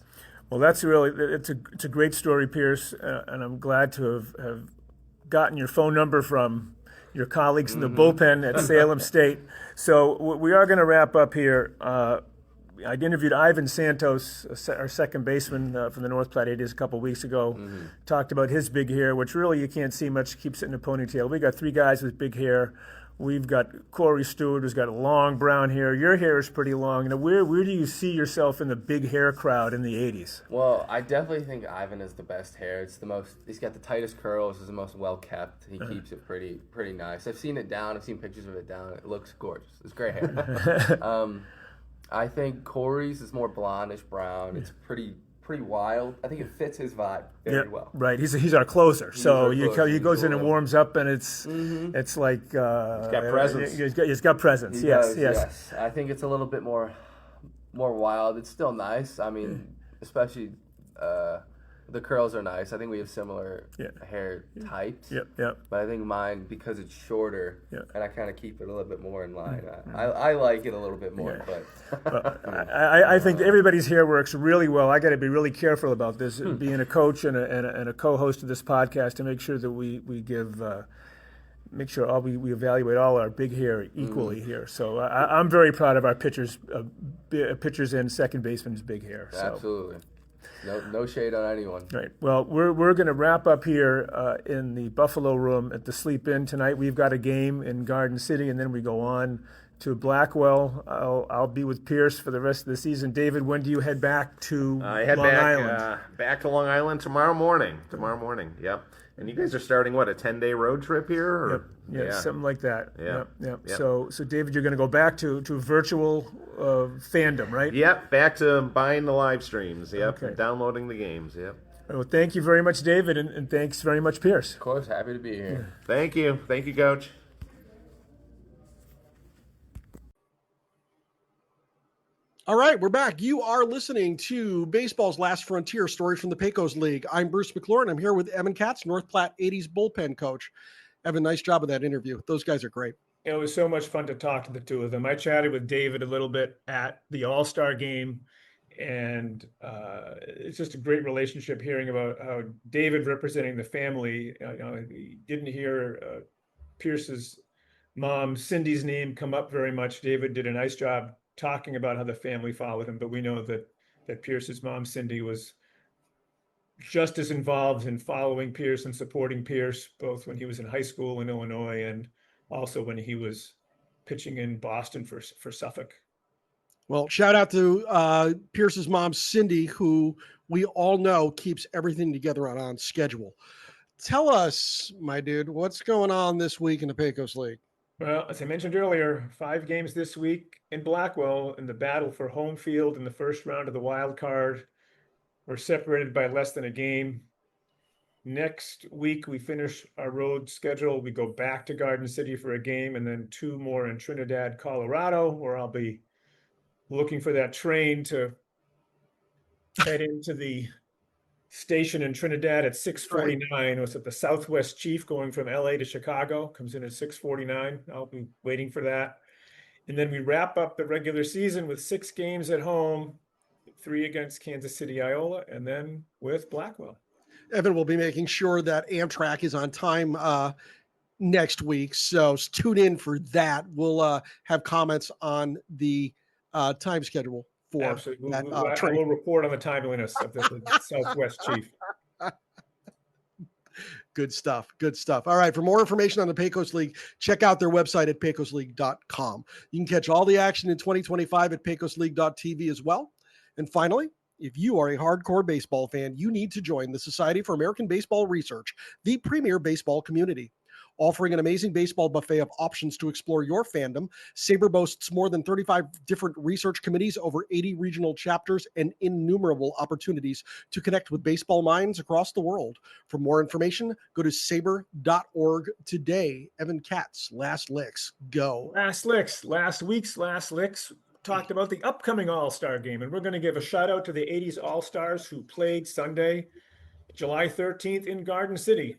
Well, it's a great story, Pierce, and I'm glad to have gotten your phone number from your colleagues in the bullpen at Salem State. So we are going to wrap up here. I interviewed Ivan Santos, our second baseman from the North Platte 80s a couple of weeks ago. Talked about his big hair, which really you can't see much, keeps it in a ponytail. We got 3 guys with big hair. We've got Corey Stewart, who's got long brown hair. Your hair is pretty long. Now, where do you see yourself in the big hair crowd in the 80s? Well, I definitely think Ivan is the best hair. It's the most. He's got the tightest curls. He's the most well kept. He keeps it pretty nice. I've seen it down. I've seen pictures of it down. It looks gorgeous. It's great hair. I think Corey's is more blondish brown. It's pretty wild. I think it fits his vibe very well. Right. He's our closer. So he goes in and warms up, and it's like he's got presence. He's got presence. Yes. I think it's a little bit more wild. It's still nice. I mean, especially the curls are nice. I think we have similar hair types. Yep. But I think mine, because it's shorter, and I kind of keep it a little bit more in line. I like it a little bit more. But I think everybody's hair works really well. I got to be really careful about this, being a coach and a co-host of this podcast, to make sure that we give. Make sure we evaluate all our big hair equally here. So I'm very proud of our pitchers and second baseman's big hair. So. Absolutely. No shade on anyone. Right. Well, we're going to wrap up here in the Buffalo Room at the Sleep Inn tonight. We've got a game in Garden City, and then we go on to Blackwell. I'll be with Pierce for the rest of the season. David, when do you head back to Long Island? Back to Long Island tomorrow morning. Yep. And you guys are starting, what, a 10-day road trip here? Or? Yep, something like that. Yep. So David, you're going to go back to virtual fandom, right? Yep, back to buying the live streams. Yep, Okay. Downloading the games. Yep. Well, thank you very much, David, and thanks very much, Pierce. Of course, happy to be here. Thank you, Coach. All right, we're back. You are listening to Baseball's Last Frontier, Stories from the Pecos League. I'm Bruce McClure, and I'm here with Evan Katz, North Platte 80s bullpen coach. Evan, nice job of that interview. Those guys are great. It was so much fun to talk to the two of them. I chatted with David a little bit at the All-Star game, and it's just a great relationship hearing about how David representing the family. He didn't hear Pierce's mom, Cindy's name come up very much. David did a nice job talking about how the family followed him, but we know that Pierce's mom, Cindy, was just as involved in following Pierce and supporting Pierce, both when he was in high school in Illinois and also when he was pitching in Boston for Suffolk. Well, shout out to Pierce's mom, Cindy, who we all know keeps everything together on schedule. Tell us, my dude, what's going on this week in the Pecos League? Well, as I mentioned earlier, 5 games this week in Blackwell in the battle for home field in the first round of the wild card. We're separated by less than a game. Next week, we finish our road schedule. We go back to Garden City for a game, and then 2 more in Trinidad, Colorado, where I'll be looking for that train to head into the station in Trinidad at 6:49. It was at the Southwest Chief going from LA to Chicago, comes in at 6:49. I'll be waiting for that. And then we wrap up the regular season with 6 games at home, 3 against Kansas City, Iola, and then with Blackwell. Evan will be making sure that Amtrak is on time next week. So tune in for that. We'll have comments on the time schedule for Absolutely. that We'll report on the timeliness of the Southwest Chief. Good stuff. All right. For more information on the Pecos League, check out their website at pecosleague.com. You can catch all the action in 2025 at pecosleague.tv as well. And finally, if you are a hardcore baseball fan, you need to join the Society for American Baseball Research, the premier baseball community. Offering an amazing baseball buffet of options to explore your fandom, SABR boasts more than 35 different research committees, over 80 regional chapters, and innumerable opportunities to connect with baseball minds across the world. For more information, go to sabr.org today. Evan Katz, Last Licks, go. Last week's Last Licks talked about the upcoming All-Star game, and we're going to give a shout out to the 80s All-Stars who played Sunday, July 13th in Garden City.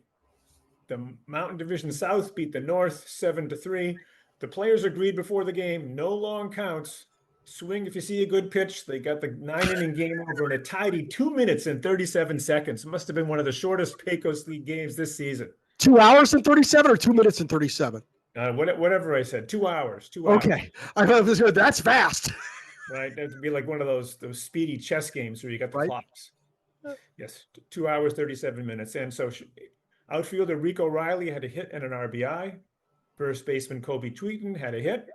The Mountain Division South beat the North 7-3. The players agreed before the game, no long counts. Swing if you see a good pitch. They got the 9-inning game over in a tidy 2 minutes and 37 seconds. Must have been one of the shortest Pecos League games this season. 2 hours and 37 or 2 minutes and 37? Whatever I said, 2 hours. 2 hours. Okay. I thought this. That's fast. right? That'd be like one of those speedy chess games where you got the Right. clocks. Yes, 2 hours, 37 minutes. And so outfielder Rico Riley had a hit and an RBI. First baseman Kobe Tweeton had a hit.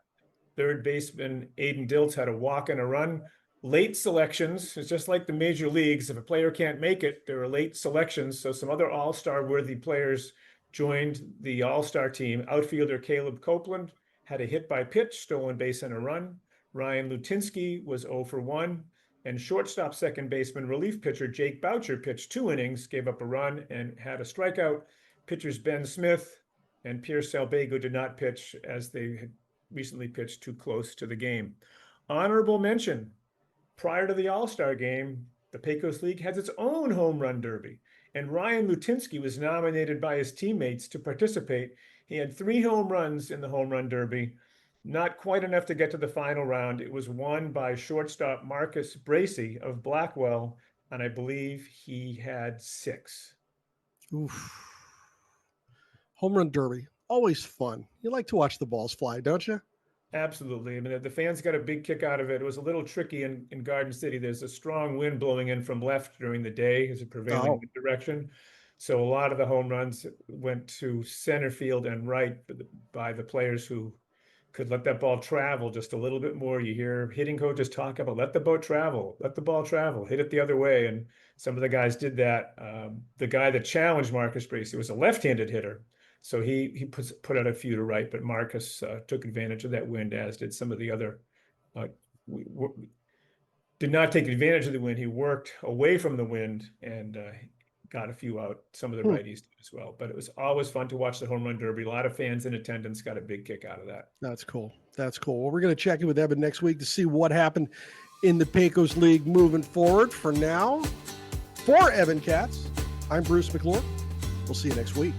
Third baseman Aiden Diltz had a walk and a run. Late selections, it's just like the major leagues. If a player can't make it, there are late selections. So some other all-star worthy players joined the all-star team. Outfielder Caleb Copeland had a hit by pitch, stolen base and a run. Ryan Lutinsky was 0 for 1. And shortstop second baseman relief pitcher Jake Boucher pitched 2 innings, gave up a run, and had a strikeout. Pitchers Ben Smith and Pierce Salbego did not pitch as they had recently pitched too close to the game. Honorable mention, prior to the All-Star game, the Pecos League has its own home run derby, and Ryan Lutinsky was nominated by his teammates to participate. He had 3 home runs in the home run derby, not quite enough to get to the final round. It was won by shortstop Marcus Bracey of Blackwell, and I believe he had 6. Oof. Home run derby, always fun. You like to watch the balls fly, don't you? Absolutely. I mean, the fans got a big kick out of it. It was a little tricky in Garden City. There's a strong wind blowing in from left during the day as a prevailing wind direction. So a lot of the home runs went to center field and right by the players who could let that ball travel just a little bit more. You hear hitting coaches talk about let the ball travel, hit it the other way. And some of the guys did that. The guy that challenged Marcus Bracey was a left-handed hitter. So he put out a few to right, but Marcus took advantage of that wind, as did some of the other. Did not take advantage of the wind. He worked away from the wind and got a few out. Some of the righties did as well. But it was always fun to watch the home run derby. A lot of fans in attendance, got a big kick out of that. That's cool. That's cool. Well, we're going to check in with Evan next week to see what happened in the Pecos League moving forward. For now, for Evan Katz, I'm Bruce McClure. We'll see you next week.